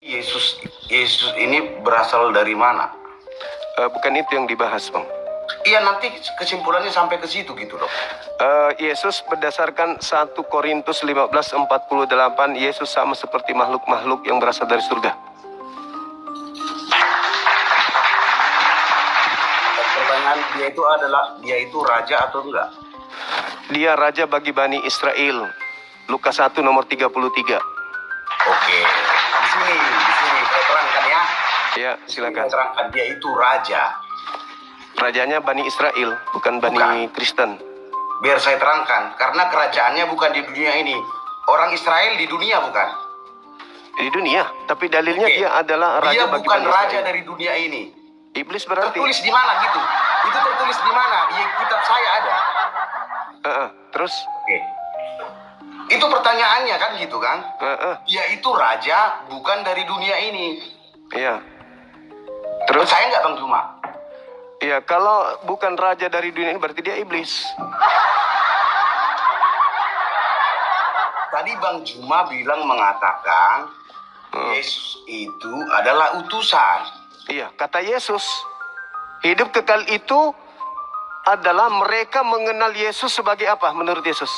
Yesus Yesus ini berasal dari mana? Bukan itu yang dibahas, Bang. Iya, nanti kesimpulannya sampai ke situ gitu loh. Yesus berdasarkan 1 Korintus 15:48, Yesus sama seperti makhluk-makhluk yang berasal dari surga. Pertanyaan, dia itu raja atau enggak? Dia raja bagi Bani Israel. Lukas 1 nomor 33. Oke. Di sini saya terangkan ya. Ya, silakan. Saya terangkan dia itu raja. Rajanya Bani Israel, bukan Bani Kristen. Biar saya terangkan, karena kerajaannya bukan di dunia ini. Orang Israel di dunia bukan? Di dunia, tapi dalilnya Oke. dia adalah raja Dia bagi bukan Bani raja Israel. dari dunia ini. Iblis berarti. Tertulis di mana gitu? Itu tertulis di mana? Di kitab saya ada. Terus? Oke. Itu pertanyaannya kan gitu kan? Dia itu raja bukan dari dunia ini. Iya. Terus? Percaya nggak Bang Juma? Iya, kalau bukan raja dari dunia ini berarti dia iblis. Tadi Bang Juma mengatakan Yesus itu adalah utusan. Iya, kata Yesus, hidup kekal itu adalah mereka mengenal Yesus sebagai apa menurut Yesus?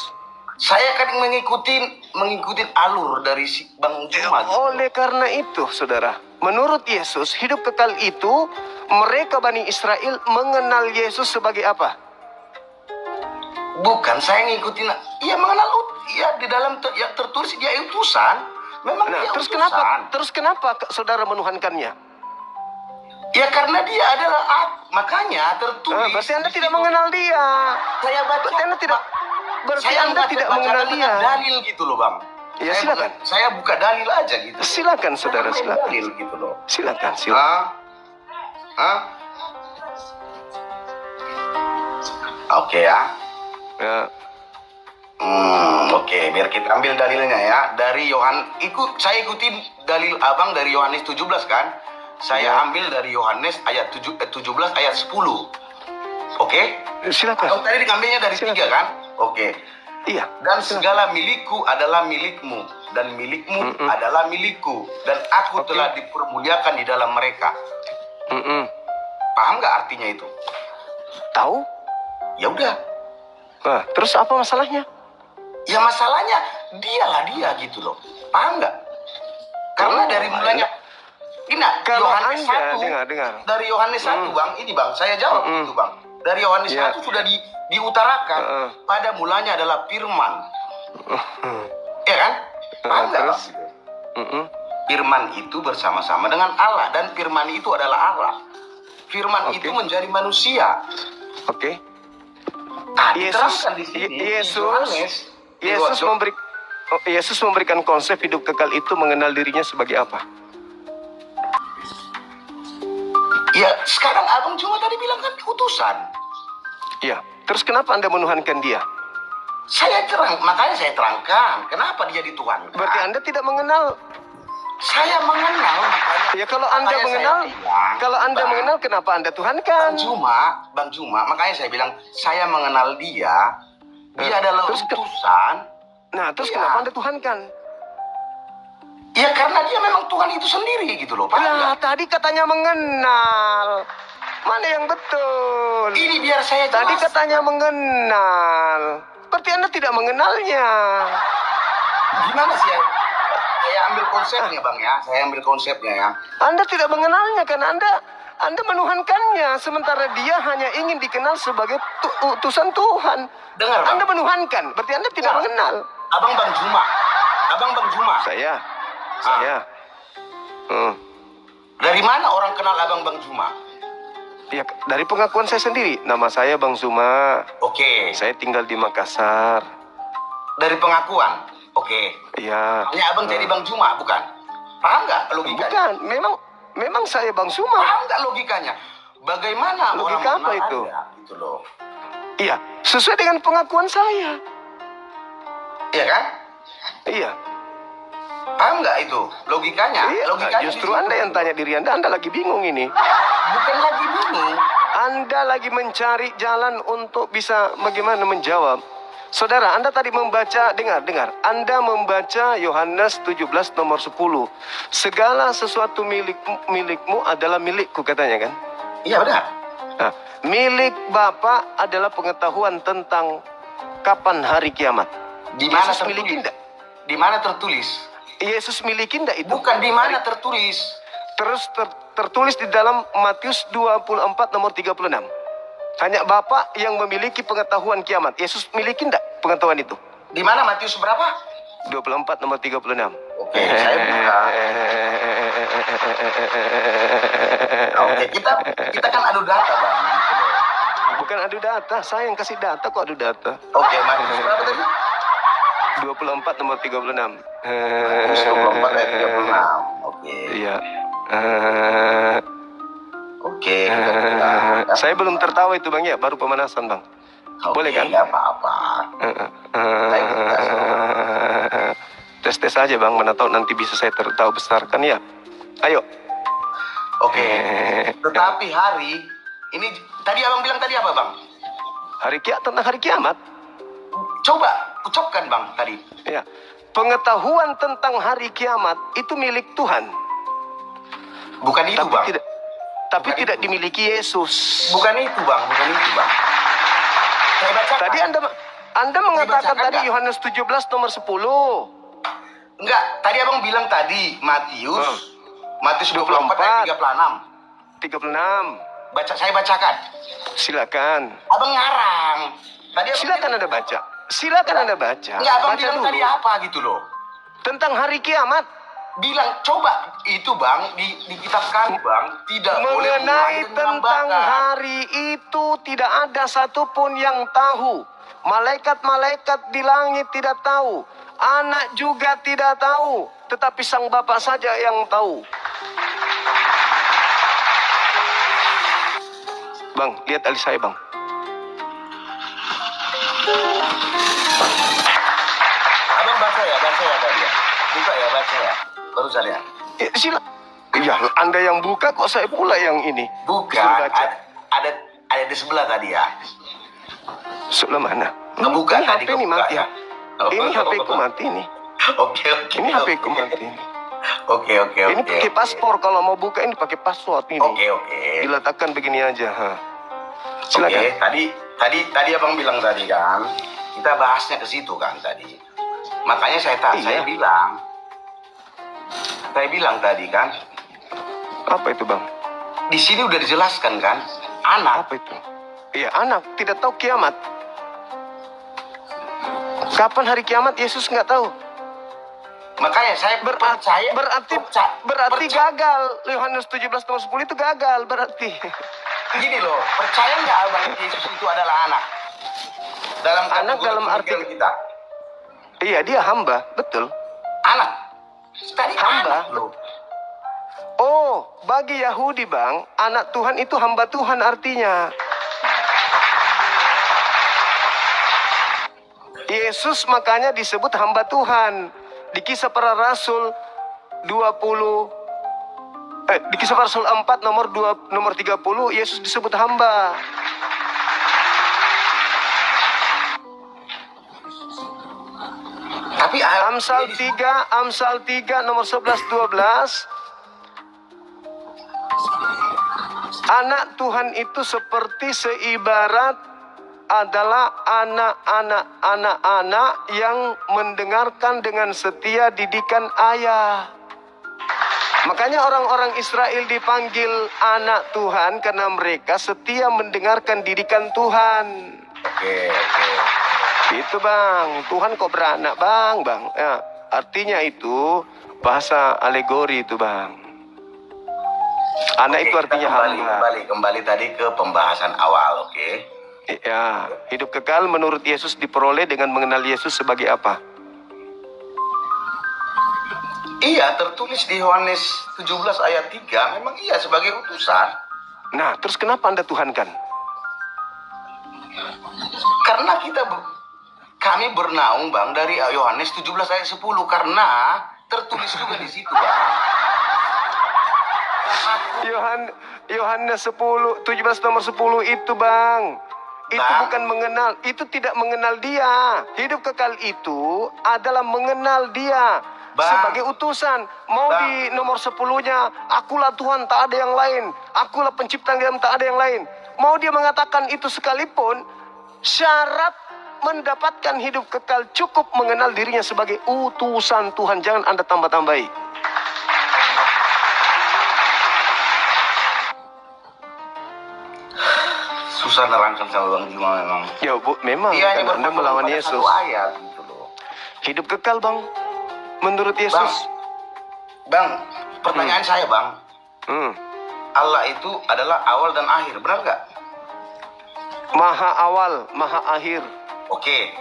Saya kan mengikuti alur dari si Bang Juma. Gitu. Oleh karena itu, saudara, menurut Yesus, hidup kekal itu mereka Bani Israel mengenal Yesus sebagai apa? Bukan, saya ngikutin. Iya mengenal, iya di dalam ya tertulis dia utusan. Memang Nah, dia terus utusan. kenapa saudara menuhankannya? Ya karena dia adalah makanya tertulis. Berarti Anda tidak mengenal dia. Saya baca. Berarti Anda tidak. Berarti Saya Anda tidak mengenal dia. Dalil gitu loh Bang. Ya, silakan. Saya buka dalil aja gitu. Silakan saudara, silakan. Dalil gitu loh. Silakan. Oke ya. Ya. Oke, biar kita ambil dalilnya ya. Dari saya ikutin dalil Abang dari Yohanes 17 kan? Saya ambil dari Yohanes ayat 17 ayat 10. Oke? Silakan. Atau tadi diambilnya dari 3 kan? Oke. Iya. Dan segala milikku adalah milikmu, dan milikmu adalah milikku, dan aku telah dipermuliakan di dalam mereka. Paham nggak artinya itu? Tahu? Ya udah. Nah, terus apa masalahnya? Ya masalahnya dialah dia gitu loh. Paham nggak? Karena dari mulanya kalau Yohanes Anda 1, dengar. dari Yohanes 1 Bang, ini Bang, saya jawab itu Bang. Dari Yohanes 1 sudah diutarakan. Pada mulanya adalah firman. Ya kan? Paham nggak Bang? Firman itu bersama-sama dengan Allah, dan firman itu adalah Allah. Firman itu menjadi manusia. Oke. Diterangkan di sini. Yesus memberikan konsep hidup kekal itu mengenal dirinya sebagai apa? Ya, sekarang Abang cuma tadi bilang kan utusan. Iya. Terus kenapa Anda menuhankan dia? Makanya saya terangkan kenapa dia dituhankan. Berarti Anda tidak mengenal. Saya mengenal, makanya. Ya kalau Anda mengenal, kenapa Anda tuhankan? Bang Juma, makanya saya bilang saya mengenal dia. Dia adalah utusan. Nah, terus kenapa Anda tuhankan? Ya karena dia memang Tuhan itu sendiri gitu loh. Ya, tadi katanya mengenal. Mana yang betul? Ini biar saya jelas. Tadi katanya mengenal. Berarti Anda tidak mengenalnya. Gimana sih ya? Saya ambil konsepnya Bang ya. Saya ambil konsepnya ya. Anda tidak mengenalnya karena Anda menuhankannya. Sementara dia hanya ingin dikenal sebagai utusan Tuhan. Dengar Bang. Anda menuhankan. Berarti Anda tidak mengenal. Abang Bang Juma. Saya. Dari mana orang kenal Abang Bang Juma? Ya, dari pengakuan saya sendiri. Nama saya Bang Zuma. Oke. Saya tinggal di Makassar. Dari pengakuan? Oke. Iya. Hanya Abang jadi Bang Juma, bukan? Paham nggak logikanya? Bukan. Memang saya Bang Zuma. Paham nggak logikanya? Bagaimana Logika orang apa itu? Anda, gitu loh. Iya. Sesuai dengan pengakuan saya. Iya kan? Iya. Paham nggak itu logikanya? Iya. Logikanya Justru di situ. Anda yang tanya diri Anda lagi bingung ini. Bukan lagi bingung. Anda lagi mencari jalan untuk bisa bagaimana menjawab. Saudara, Anda tadi membaca, dengar. Anda membaca Yohanes 17 nomor 10. Segala sesuatu milikmu adalah milikku, katanya kan? Iya benar. Nah, milik Bapa adalah pengetahuan tentang kapan hari kiamat. Di mana Yesus tertulis? miliki enggak? Di mana tertulis? Yesus miliki enggak itu? Bukan di mana tertulis. Terus tertulis di dalam Matius 24 nomor 36. Hanya Bapa yang memiliki pengetahuan kiamat. Yesus miliki enggak pengetahuan itu? Di mana Matius berapa? 24 nomor 36. Oke, saya buka. Oke, kita kan adu data, Bang. Bukan adu data, saya yang kasih data kok adu data. Oke, Matius berapa tadi? 24 nomor 36. Matius 24 ayat 36. Oke. Iya. Oke, kita buka. Saya belum tertawa itu Bang ya, baru pemanasan Bang. Oke, Boleh kan? nggak apa-apa. Saya buka. Tes-tes aja Bang, mana tahu nanti bisa saya tertawa besarkan ya. Ayo. Oke. Tetapi hari ini tadi Abang bilang tadi apa, Bang? Tentang hari kiamat. Coba ucapkan, Bang, tadi. Ya. Pengetahuan tentang hari kiamat itu milik Tuhan. Bukan itu, Bang. Tapi Bukan tidak itu. dimiliki Yesus. Bukan itu, Bang. Bukan itu, Bang. Saya bacakan. Tadi Anda mengatakan bacakan tadi nggak? Yohanes 17 nomor 10. Enggak, tadi Abang bilang tadi Matius 24 ayat 36. 36. Saya bacakan. Silakan. Abang ngarang. Tadi Abang Silakan bilang, Anda baca. Silakan Anda baca. enggak, Abang Baca bilang dulu. tadi apa gitu loh. Tentang hari kiamat. Bilang coba itu, Bang, di kitab kami, Bang, tidak boleh Mengenai mulai dengan tentang bakar. hari itu tidak ada satupun yang tahu. Malaikat-malaikat di langit tidak tahu. Anak juga tidak tahu. Tetapi Sang Bapa saja yang tahu. Bang, lihat alis saya Bang. Abang baca ya tadi ya. Buka ya, baca ya. Baru saya. Iya, Anda yang buka kok saya pula yang ini. Bukan, Disuruh baca. ada di sebelah tadi ya. Sebelah mana? Bukan Ini tadi HP ini kebuka mati. ya. Ini HP ku mati nih. Oke. Ini HP ku mati. Oke. Ini pakai paspor, kalau mau buka ini pakai password ini. Oke. Diletakkan begini aja. Oke, Silakan. tadi Abang bilang tadi kan, kita bahasnya ke situ kan tadi. Makanya saya Iya. bilang tadi kan, Apa itu Bang? di sini udah dijelaskan kan, anak. Apa itu? Iya, anak tidak tahu kiamat. Kapan hari kiamat Yesus nggak tahu. Makanya saya Berarti gagal. Yohanes 17 nomor 10 itu gagal berarti. Gini loh, percaya nggak Abang Yesus itu adalah anak? Dalam Anak kategori dalam arti pemikiran kita. Iya, dia hamba, betul. Anak. Tadi Hamba. anak loh. Oh, bagi Yahudi Bang, anak Tuhan itu hamba Tuhan artinya. Yesus makanya disebut hamba Tuhan. Di Kisah Para Rasul 4 nomor 30 Yesus disebut hamba. Tapi Amsal 3 nomor 11 12. Anak Tuhan itu seperti seibarat adalah anak-anak yang mendengarkan dengan setia didikan ayah. Makanya orang-orang Israel dipanggil anak Tuhan karena mereka setia mendengarkan didikan Tuhan. Oke. Itu Bang, Tuhan kok beranak Bang. Ya, artinya itu bahasa alegori itu Bang. Anak Oke, itu artinya hamba. kembali tadi ke pembahasan awal, oke? Ya, hidup kekal menurut Yesus diperoleh dengan mengenal Yesus sebagai apa? Iya, tertulis di Yohanes 17 ayat 3, memang iya sebagai utusan. Nah, terus kenapa Anda tuhankan? Karena kami bernaung, Bang, dari Yohanes 17 ayat 10, karena tertulis juga di situ, Bang. Yohanes 17 nomor 10 itu Bang. Itu bukan mengenal, itu tidak mengenal dia. Hidup kekal itu adalah mengenal dia sebagai utusan. Mau di nomor 10-nya, akulah Tuhan, tak ada yang lain. Akulah pencipta yang tak ada yang lain. Mau dia mengatakan itu sekalipun, syarat mendapatkan hidup kekal cukup mengenal dirinya sebagai utusan Tuhan. Jangan Anda tambah-tambahi. Susah nerangkan sama Bang Juma memang. Ya Bu, memang Iya, kan Anda melawan Yesus. Satu ayat gitu loh. Hidup kekal Bang, menurut Yesus. Bang, pertanyaan saya Bang. Allah itu adalah awal dan akhir, benar nggak? Maha awal, maha akhir. Oke.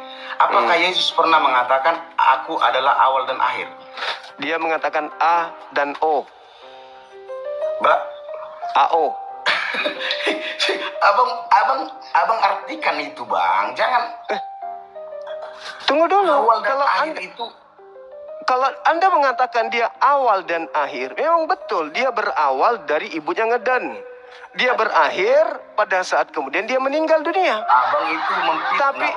Apakah Yesus pernah mengatakan aku adalah awal dan akhir? Dia mengatakan A dan O. AO. abang artikan itu Bang. Jangan. Tunggu dulu. Awal dan akhir itu. Kalau Anda mengatakan dia awal dan akhir, memang betul dia berawal dari ibunya ngedan. Dia berakhir pada saat kemudian dia meninggal dunia. Abang itu memfitnah Bang.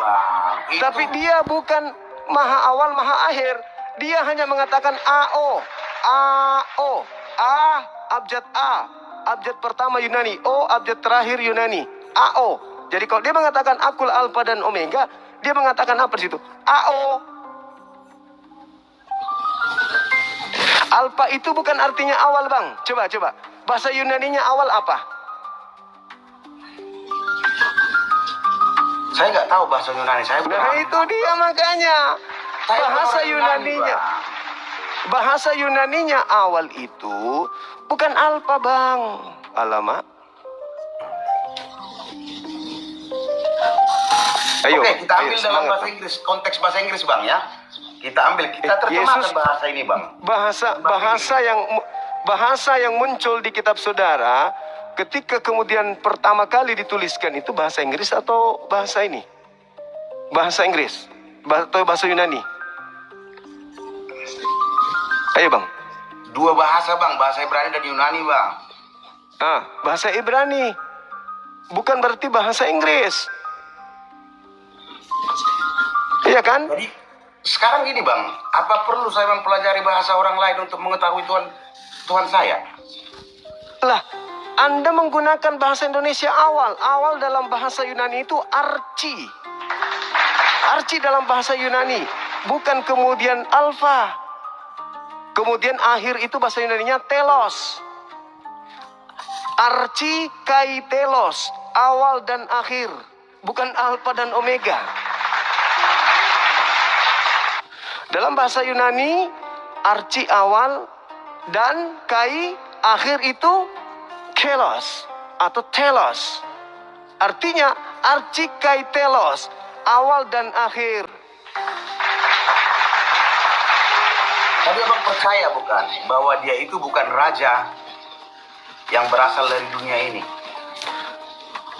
Tapi dia bukan maha awal, maha akhir. Dia hanya mengatakan AO. AO. A, abjad A. Abjad pertama Yunani. O, abjad terakhir Yunani. AO. Jadi kalau dia mengatakan akul alfa dan omega, dia mengatakan apa di situ? AO. Alfa itu bukan artinya awal Bang. Coba. Bahasa Yunaninya awal apa? Saya nggak tahu bahasa Yunani. Nah itu dia makanya. Bahasa Yunaninya awal itu bukan alfa Bang. Alamak. Ayo, oke, kita ambil dalam bahasa Inggris, konteks bahasa Inggris Bang ya. Kita terjemahkan bahasa ini Bang. Bahasa yang muncul di kitab saudara ketika kemudian pertama kali dituliskan itu bahasa Inggris atau bahasa ini? Bahasa Inggris atau bahasa Yunani? Ayo Bang. Dua bahasa Bang, bahasa Ibrani dan Yunani Bang. Bahasa Ibrani. Bukan berarti bahasa Inggris. Iya kan? Jadi sekarang gini Bang, apa perlu saya mempelajari bahasa orang lain untuk mengetahui Tuhan saya? Lah, Anda menggunakan bahasa Indonesia awal. Awal dalam bahasa Yunani itu archi. Archi dalam bahasa Yunani. Bukan kemudian alfa. Kemudian akhir itu bahasa Yunaninya telos. Archi kai telos. Awal dan akhir. Bukan alfa dan omega. Dalam bahasa Yunani, archi awal dan kai akhir itu kelos atau telos. Artinya archi kai telos, awal dan akhir. Tapi Abang percaya bukan bahwa dia itu bukan raja yang berasal dari dunia ini?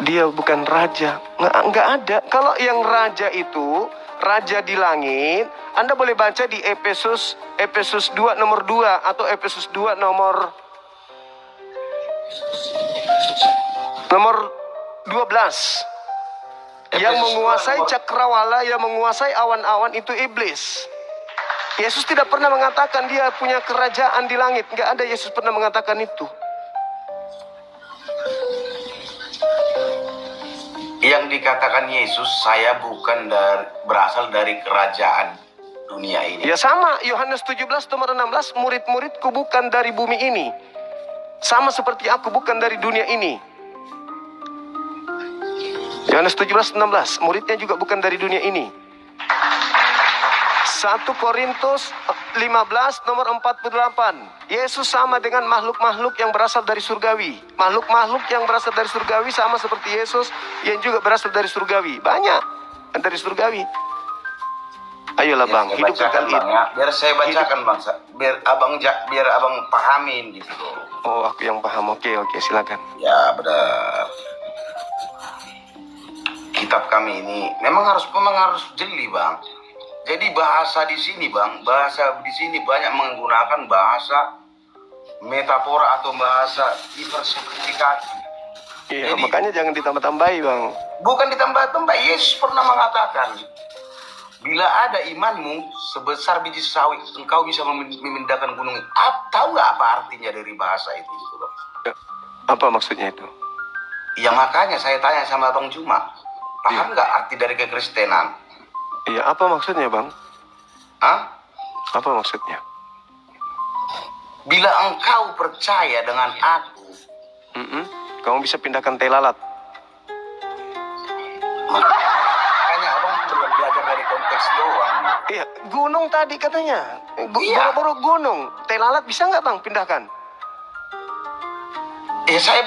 Dia bukan raja, nggak ada. Kalau yang raja itu raja di langit, Anda boleh baca di Efesus 2 nomor 2 atau Efesus 2 nomor 12. Yang menguasai cakrawala, yang menguasai awan-awan itu iblis. Yesus tidak pernah mengatakan dia punya kerajaan di langit. Nggak ada Yesus pernah mengatakan itu. Yang dikatakan Yesus, saya bukan berasal dari kerajaan dunia ini. Ya sama, Yohanes 17 nomor 16, murid-muridku bukan dari bumi ini. Sama seperti aku bukan dari dunia ini. Yohanes 17:16, muridnya juga bukan dari dunia ini. 1 Korintus 15 nomor 48. Yesus sama dengan makhluk-makhluk yang berasal dari surgawi. Makhluk-makhluk yang berasal dari surgawi sama seperti Yesus yang juga berasal dari surgawi. Banyak dari surgawi. Ayolah Bang, hidup kekal itu. Biar saya bacakan Bang, biar abang pahamin gitu. Oh, aku yang paham. Oke, silakan. Ya benar. Kitab kami ini memang harus jeli Bang. Jadi bahasa di sini Bang, bahasa di sini banyak menggunakan bahasa metafora atau bahasa diversifikasi. Iya, Jadi, makanya jangan ditambah-tambahi, Bang. bukan ditambah-tambah. Yesus pernah mengatakan, bila ada imanmu sebesar biji sawi, engkau bisa memindahkan gunung. Tahu nggak apa artinya dari bahasa itu? Gitu loh. Apa maksudnya itu? Ya makanya saya tanya sama Bang Juma, paham nggak arti dari kekristenan? Iya, apa maksudnya, Bang? Hah? Apa maksudnya? Bila engkau percaya dengan aku, Kamu bisa pindahkan teh lalat. makanya abang belum belajar dari konteks doang. Iya, gunung tadi katanya. Iya. Boro-boro gunung. Teh lalat bisa nggak, Bang, pindahkan? Saya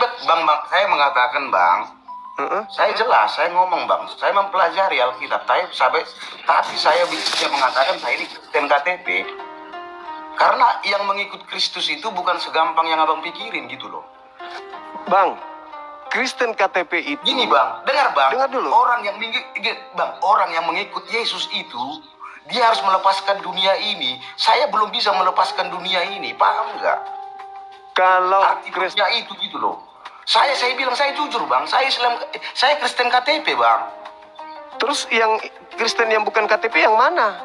mengatakan bang, saya jelas, saya ngomong bang, saya mempelajari Alkitab, tapi saya bisa mengatakan saya ini Kristen KTP, karena yang mengikut Kristus itu bukan segampang yang abang pikirin gitu loh. Bang, Kristen KTP itu... Gini bang, dengar bang, Dengar dulu. Orang yang mengikut Yesus itu, dia harus melepaskan dunia ini. Saya belum bisa melepaskan dunia ini, paham nggak? Kalau Arti Kristen itu gitu loh. Saya bilang saya jujur bang, saya Kristen KTP bang. Terus yang Kristen yang bukan KTP yang mana?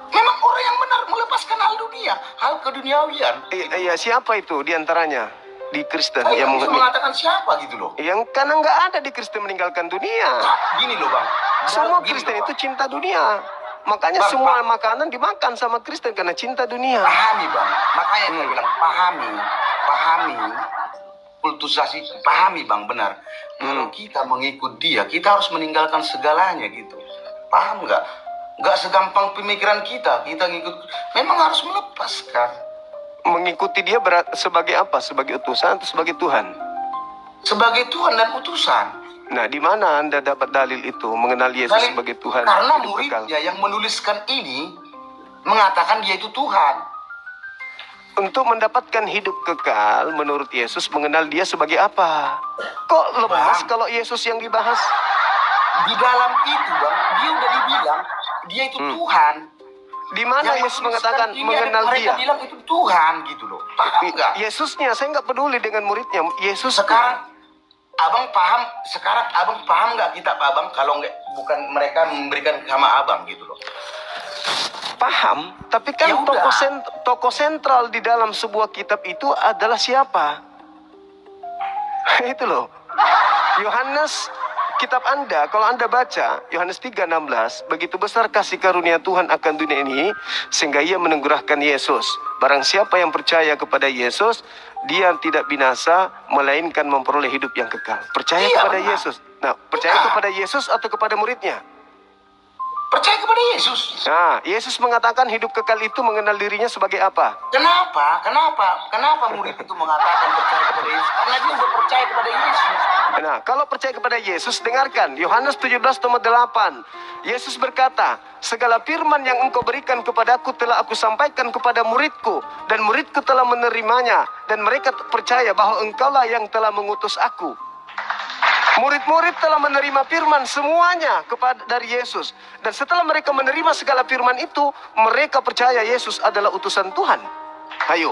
Memang orang yang benar melepaskan hal dunia, hal keduniawian. Iya, siapa itu diantaranya di Kristen Saya yang bisa mengatakan siapa gitu loh. yang karena nggak ada di Kristen meninggalkan dunia. Gini loh bang. Semua Gini Kristen loh, itu Bang. cinta dunia. Makanya Bang, semua Bang. makanan dimakan sama Kristen karena cinta dunia. Pahami bang. Makanya saya bilang pahami. Kultusasi, pahami bang benar. Kalau kita mengikut dia, kita harus meninggalkan segalanya gitu. Paham nggak? Nggak segampang pemikiran kita ngikut. Memang harus melepaskan. Mengikuti dia sebagai apa? Sebagai utusan atau sebagai Tuhan? Sebagai Tuhan dan utusan. Nah, di mana Anda dapat dalil itu mengenal Yesus sebagai Tuhan? Karena hidup kekal? muridnya yang menuliskan ini mengatakan dia itu Tuhan. Untuk mendapatkan hidup kekal, menurut Yesus mengenal dia sebagai apa? Kok lemas Bang. kalau Yesus yang dibahas? Di dalam itu bang, dia udah dibilang dia itu Tuhan. Di mana Yang Yesus menuliskan mengatakan ini mengenal mereka dia? bilang itu Tuhan gitu loh. Paham nggak? Yesusnya, saya nggak peduli dengan muridnya. Yesus Sekarang abang paham nggak kitab abang kalau bukan mereka memberikan sama abang gitu loh. paham, tapi kan Ya udah. tokoh sentral di dalam sebuah kitab itu adalah siapa? Itu loh. Yohanes, kitab Anda, kalau Anda baca Yohanes 3:16, begitu besar kasih karunia Tuhan akan dunia ini sehingga ia menenggurahkan Yesus. Barang siapa yang percaya kepada Yesus, dia tidak binasa melainkan memperoleh hidup yang kekal. Percaya Iya, kepada benar. Yesus. Nah, percaya Benar. kepada Yesus atau kepada muridnya? Percaya kepada Yesus. Nah, Yesus mengatakan hidup kekal itu mengenal dirinya sebagai apa? Kenapa murid itu mengatakan percaya kepada Yesus? Karena dia udah percaya kepada Yesus. Nah, kalau percaya kepada Yesus, dengarkan Yohanes 17:8. Yesus berkata, segala firman yang engkau berikan kepadaku telah aku sampaikan kepada muridku, dan muridku telah menerimanya, dan mereka percaya bahwa engkaulah yang telah mengutus aku. Murid-murid telah menerima firman semuanya dari Yesus. Dan setelah mereka menerima segala firman itu, mereka percaya Yesus adalah utusan Tuhan. Ayo,